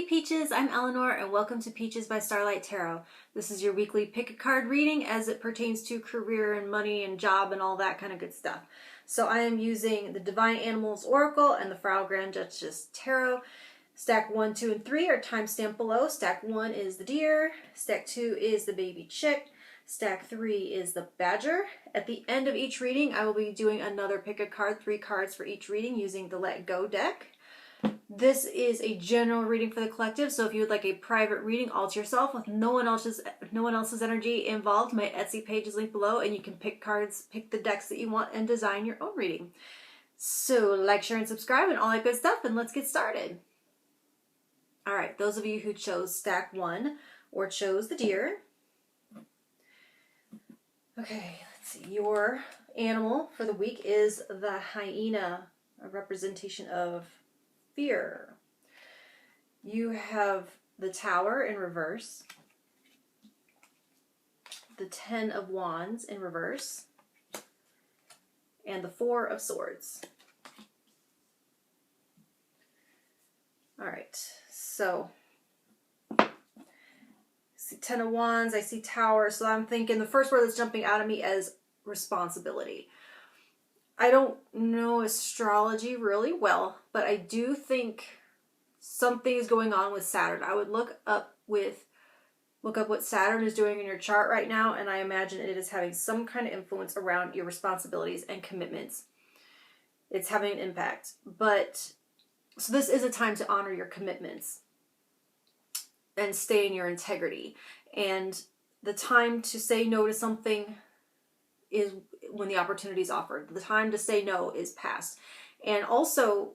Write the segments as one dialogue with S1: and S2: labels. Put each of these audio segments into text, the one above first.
S1: Peaches, I'm Eleanor and welcome to Peaches by Starlight Tarot. This is your weekly pick a card reading as it pertains to career and money and job and all that kind of good stuff. So I am using the Divine Animals Oracle and the Frau Grand Duchess Tarot. Stack 1, 2, and 3 are timestamped below. Stack 1 is the deer, stack 2 is the baby chick, stack 3 is the badger. At the end of each reading I will be doing another pick a card, 3 cards for each reading using the Let Go deck. This is a general reading for the collective, so if you would like a private reading all to yourself with no one else's energy involved, my Etsy page is linked below and you can pick cards, pick the decks that you want, and design your own reading. So like, share, and subscribe and all that good stuff, and let's get started. Alright, those of you who chose stack 1 or chose the deer. Okay, let's see. Your animal for the week is the hyena, a representation of fear. You have the Tower in reverse, the 10 of Wands in reverse, and the 4 of Swords. Alright, so I see 10 of Wands, I see Tower, so I'm thinking the first word that's jumping out of me is responsibility. I don't know astrology really well, but I do think something is going on with Saturn. I would look up what Saturn is doing in your chart right now, and I imagine it is having some kind of influence around your responsibilities and commitments. It's having an impact. So this is a time to honor your commitments and stay in your integrity. And the time to say no to something is when the opportunity is offered. The time to say no is past. And also,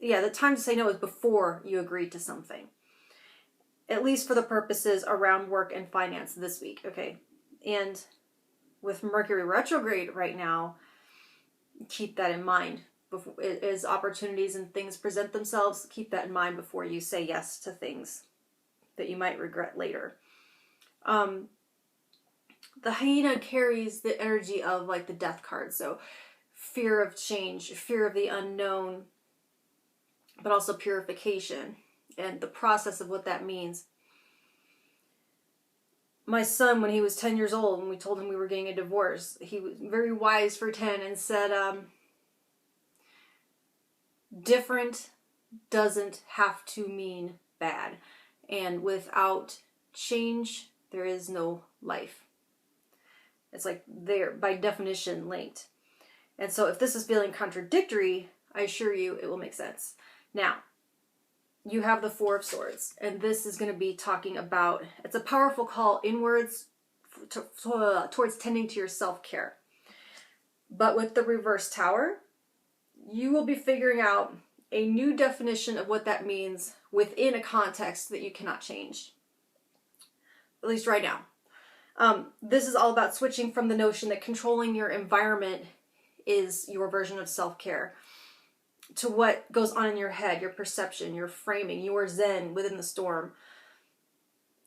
S1: the time to say no is before you agree to something. At least for the purposes around work and finance this week, okay? And with Mercury retrograde right now, keep that in mind. As opportunities and things present themselves, keep that in mind before you say yes to things that you might regret later. The hyena carries the energy of like the death card, so fear of change, fear of the unknown, but also purification and the process of what that means. My son, when he was 10 years old, when we told him we were getting a divorce, he was very wise for 10 and said, different doesn't have to mean bad. And without change, there is no life. It's like they're by definition linked. And so if this is feeling contradictory, I assure you it will make sense. Now, you have the 4 of Swords, and this is going to be talking about, it's a powerful call inwards towards tending to your self-care. But with the reverse Tower, you will be figuring out a new definition of what that means within a context that you cannot change. At least right now. This is all about switching from the notion that controlling your environment is your version of self-care to what goes on in your head, your perception, your framing, your zen within the storm.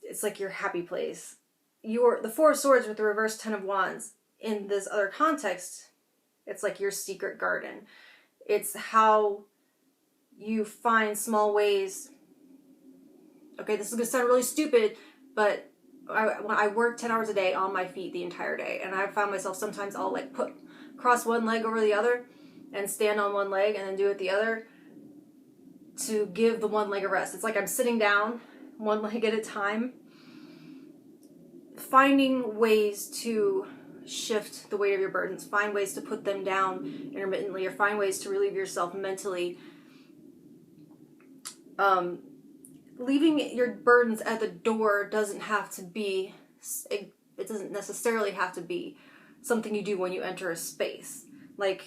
S1: It's like your happy place. The 4 of Swords with the reverse 10 of Wands in this other context, it's like your secret garden. It's how you find small ways. Okay, this is going to sound really stupid, but I work 10 hours a day on my feet the entire day, and I found myself sometimes I'll like cross one leg over the other and stand on one leg and then do it the other to give the one leg a rest. It's like I'm sitting down one leg at a time, finding ways to shift the weight of your burdens, find ways to put them down intermittently, or find ways to relieve yourself mentally. Leaving your burdens at the door doesn't have to be, it doesn't necessarily have to be something you do when you enter a space. Like,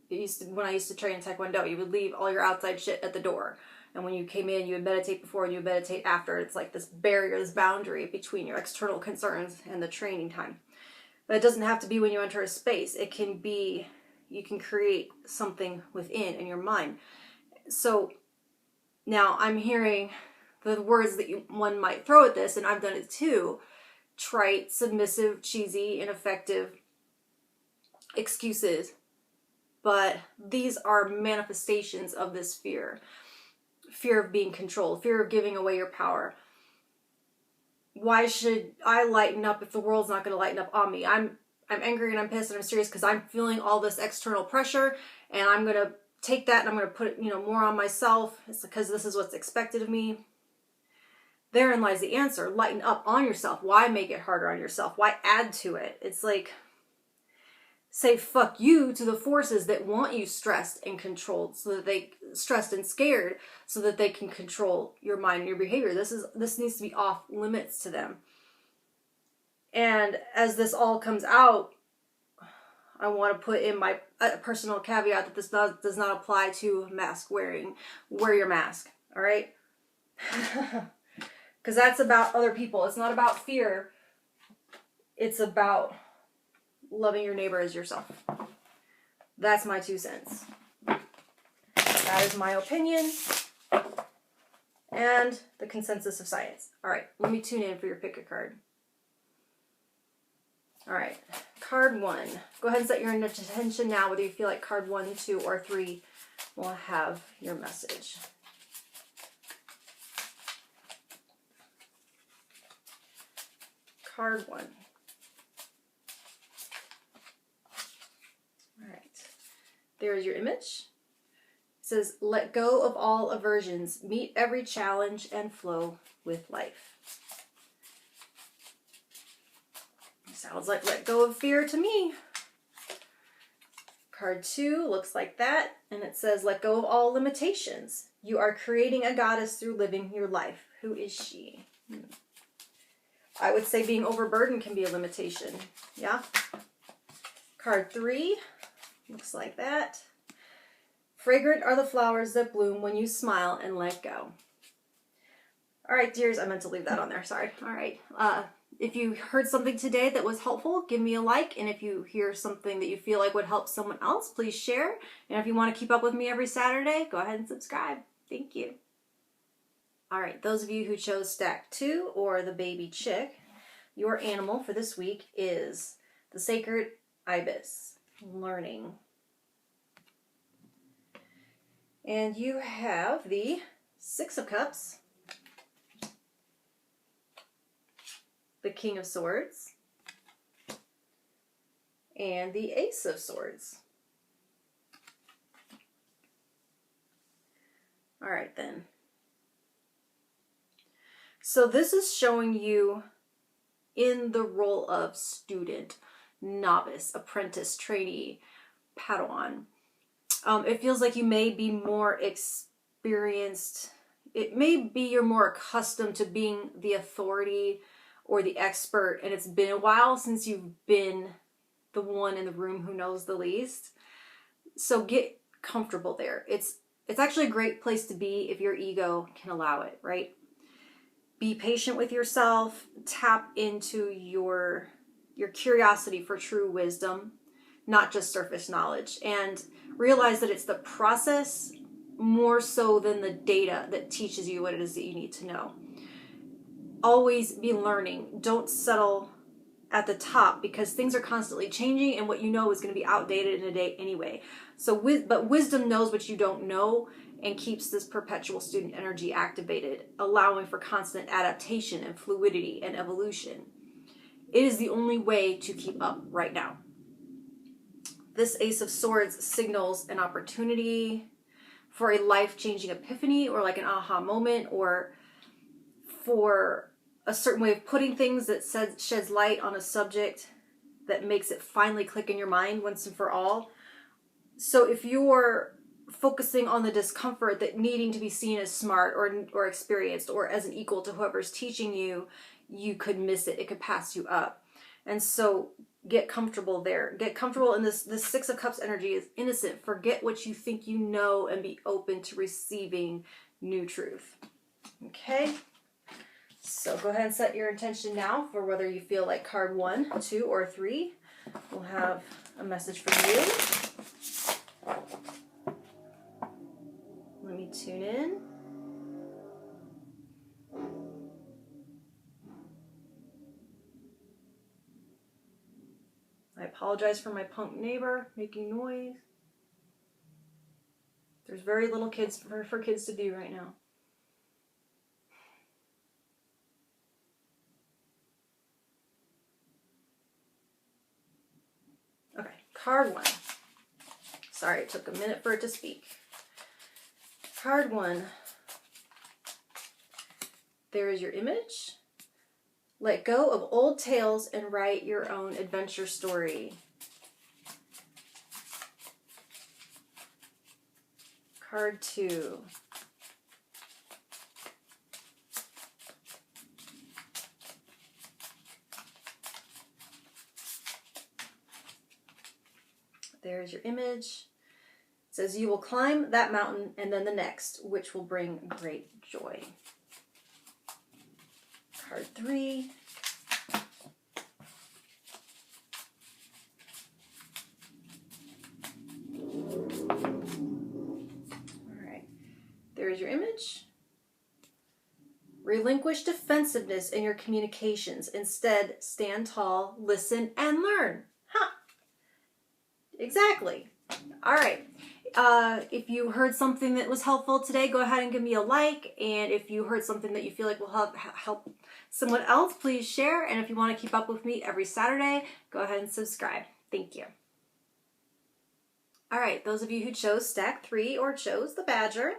S1: when I used to train in Taekwondo, you would leave all your outside shit at the door. And when you came in, you would meditate before and you would meditate after. It's like this barrier, this boundary between your external concerns and the training time. But it doesn't have to be when you enter a space. It can be, you can create something within in your mind. So now I'm hearing the words that one might throw at this, and I've done it too. Trite, submissive, cheesy, ineffective excuses. But these are manifestations of this fear. fear of being controlled, fear of giving away your power. Why should I lighten up if the world's not going to lighten up on me? I'm angry and I'm pissed and I'm serious because I'm feeling all this external pressure, and I'm going to take that and I'm going to put it, more on myself. It's because this is what's expected of me. Therein lies the answer. Lighten up on yourself. Why make it harder on yourself? Why add to it? It's like, say fuck you to the forces that want you stressed and controlled, so that they stressed and scared, so that they can control your mind and your behavior. This needs to be off limits to them. And as this all comes out, I want to put in my personal caveat that this does not apply to mask wearing. Wear your mask, all right? Because that's about other people. It's not about fear. It's about loving your neighbor as yourself. That's my 2 cents. That is my opinion and the consensus of science. All right, let me tune in for your pick a card. All right, card 1. Go ahead and set your attention now, whether you feel like card 1, 2, or 3 will have your message. Card 1. All right, there's your image. It says, let go of all aversions, meet every challenge, and flow with life. Sounds like let go of fear to me. Card 2 looks like that, and it says, let go of all limitations. You are creating a goddess through living your life. Who is she? I would say being overburdened can be a limitation. Yeah? Card 3 looks like that. Fragrant are the flowers that bloom when you smile and let go. All right, dears, I meant to leave that on there. Sorry. All right. If you heard something today that was helpful, give me a like. And if you hear something that you feel like would help someone else, please share. And if you want to keep up with me every Saturday, go ahead and subscribe. Thank you. All right, those of you who chose stack 2 or the baby chick, your animal for this week is the sacred ibis, learning. And you have the 6 of Cups, the King of Swords, and the Ace of Swords. All right, then. So this is showing you in the role of student, novice, apprentice, trainee, Padawan. It feels like you may be more experienced. It may be you're more accustomed to being the authority or the expert, and it's been a while since you've been the one in the room who knows the least. So get comfortable there. It's actually a great place to be if your ego can allow it, right? Be patient with yourself. Tap into your curiosity for true wisdom, not just surface knowledge, and realize that it's the process more so than the data that teaches you what it is that you need to know. Always be learning. Don't settle at the top, because things are constantly changing and what you know is going to be outdated in a day anyway. But wisdom knows what you don't know and keeps this perpetual student energy activated, allowing for constant adaptation and fluidity and evolution. It is the only way to keep up right now. This Ace of Swords signals an opportunity for a life-changing epiphany, or like an aha moment, or for a certain way of putting things that sheds light on a subject that makes it finally click in your mind once and for all. So if you're focusing on the discomfort that needing to be seen as smart or experienced or as an equal to whoever's teaching you, you could miss it. It could pass you up. And so get comfortable there. Get comfortable in this 6 of Cups energy is innocent. Forget what you think you know and be open to receiving new truth. Okay? So go ahead and set your intention now for whether you feel like card 1, 2, or 3 will have a message for you. Let me tune in. I apologize for my punk neighbor making noise. There's very little for kids to do right now. Card 1. Sorry, it took a minute for it to speak. Card 1. There is your image. Let go of old tales and write your own adventure story. Card 2. There's your image. It says you will climb that mountain and then the next, which will bring great joy. Card 3. Alright. There's your image. Relinquish defensiveness in your communications. Instead, stand tall, listen, and learn. Huh. Exactly. All right. If you heard something that was helpful today, go ahead and give me a like. And if you heard something that you feel like will help someone else, please share. And if you want to keep up with me every Saturday, go ahead and subscribe. Thank you. All right. Those of you who chose stack 3 or chose the badger,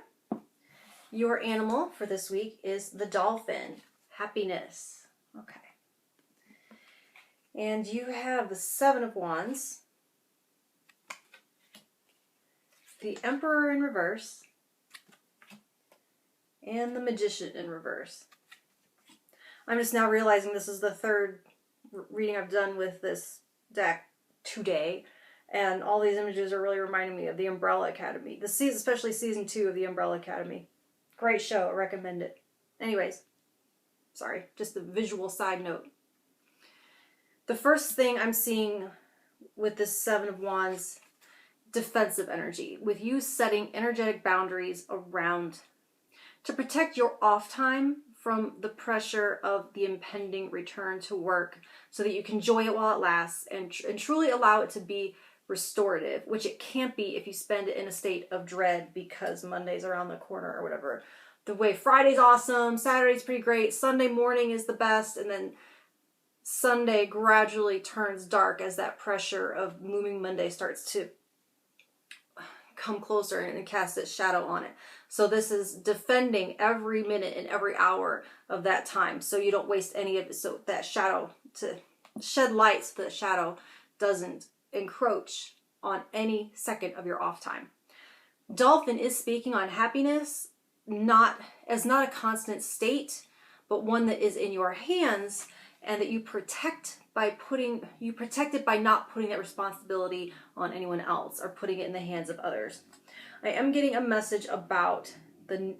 S1: your animal for this week is the dolphin. Happiness. Okay. And you have the 7 of Wands, the Emperor in reverse, and the Magician in reverse. I'm just now realizing this is the 3rd reading I've done with this deck today, and all these images are really reminding me of the Umbrella Academy, especially season 2 of the Umbrella Academy. Great show, I recommend it. Anyways, sorry, just a visual side note. The first thing I'm seeing with this 7 of Wands, defensive energy, with you setting energetic boundaries around to protect your off time from the pressure of the impending return to work so that you can enjoy it while it lasts and truly allow it to be restorative, which it can't be if you spend it in a state of dread because Monday's around the corner or whatever. The way Friday's awesome, Saturday's pretty great, Sunday morning is the best, and then Sunday gradually turns dark as that pressure of moving Monday starts to come closer and cast its shadow on it. So this is defending every minute and every hour of that time so you don't waste any of it, so that shadow, to shed light so that shadow doesn't encroach on any second of your off time. Dolphin is speaking on happiness, not a constant state, but one that is in your hands and that you protect by not putting that responsibility on anyone else or putting it in the hands of others. I am getting a message about the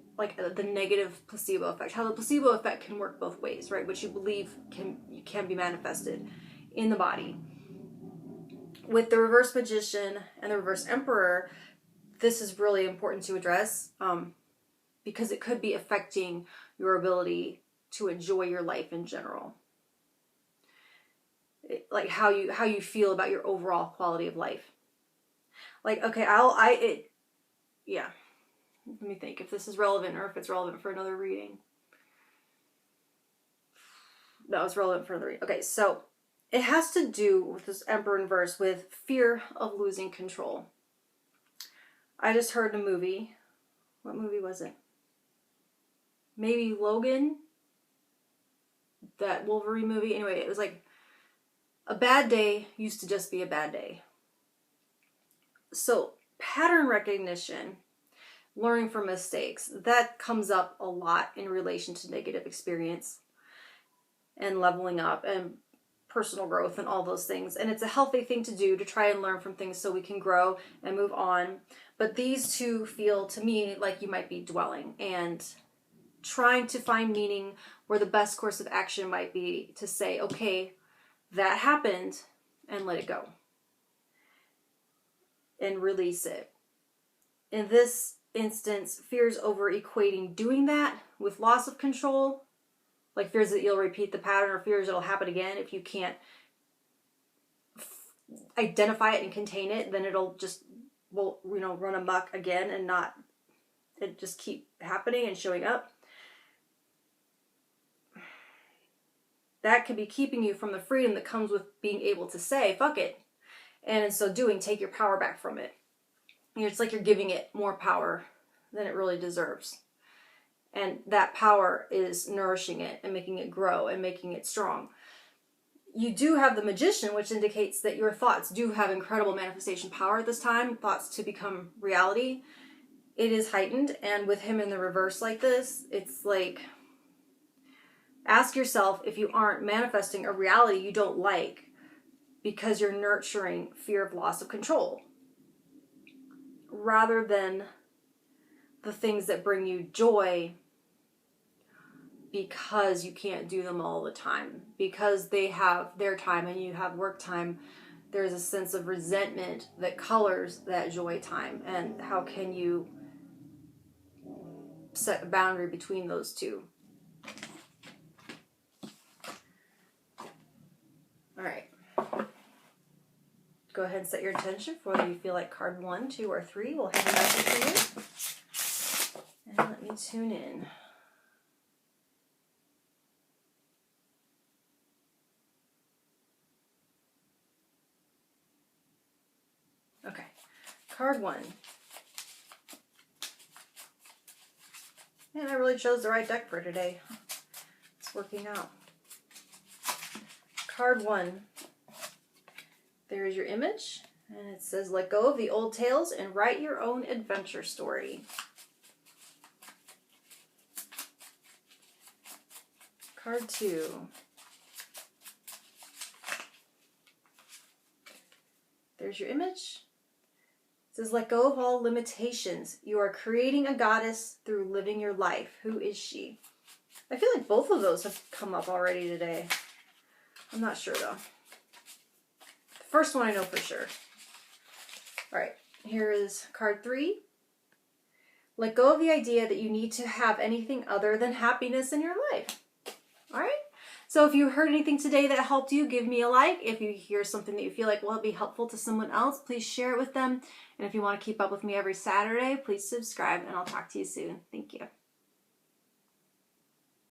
S1: negative placebo effect, how the placebo effect can work both ways, right? Which you believe can be manifested in the body. With the reverse Magician and the reverse Emperor, this is really important to address because it could be affecting your ability to enjoy your life in general. Like how you feel about your overall quality of life. Like, okay, yeah. Let me think if this is relevant or if it's relevant for another reading. No, it's relevant for another reading. Okay, so it has to do with this Emperor in verse with fear of losing control. I just heard a movie. What movie was it? Maybe Logan? That Wolverine movie? Anyway, it was like a bad day used to just be a bad day. So pattern recognition, learning from mistakes, that comes up a lot in relation to negative experience and leveling up and personal growth and all those things. And it's a healthy thing to do to try and learn from things so we can grow and move on. But these two feel to me like you might be dwelling and trying to find meaning where the best course of action might be to say, okay, that happened, and let it go. And release it. In this instance, fears over equating doing that with loss of control, like fears that you'll repeat the pattern or fears it'll happen again. If you can't identify it and contain it, then it'll just run amok again and it just keep happening and showing up. That could be keeping you from the freedom that comes with being able to say, fuck it. And in so doing, take your power back from it. It's like you're giving it more power than it really deserves. And that power is nourishing it and making it grow and making it strong. You do have the Magician, which indicates that your thoughts do have incredible manifestation power at this time, thoughts to become reality. It is heightened, and with him in the reverse like this, it's like, ask yourself if you aren't manifesting a reality you don't like because you're nurturing fear of loss of control rather than the things that bring you joy because you can't do them all the time. Because they have their time and you have work time, there's a sense of resentment that colors that joy time. And how can you set a boundary between those two? All right. Go ahead and set your intention for whether you feel like card 1, 2, or 3 will have a message for you. And let me tune in. Okay, card 1. Man, I really chose the right deck for today. It's working out. Card 1. There's your image, and it says, let go of the old tales and write your own adventure story. Card 2. There's your image. It says, let go of all limitations. You are creating a goddess through living your life. Who is she? I feel like both of those have come up already today. I'm not sure though. The first one I know for sure. All right, here is card 3. Let go of the idea that you need to have anything other than happiness in your life. All right. So if you heard anything today that helped you, give me a like. If you hear something that you feel like will be helpful to someone else, please share it with them. And if you want to keep up with me every Saturday, please subscribe, and I'll talk to you soon. Thank you.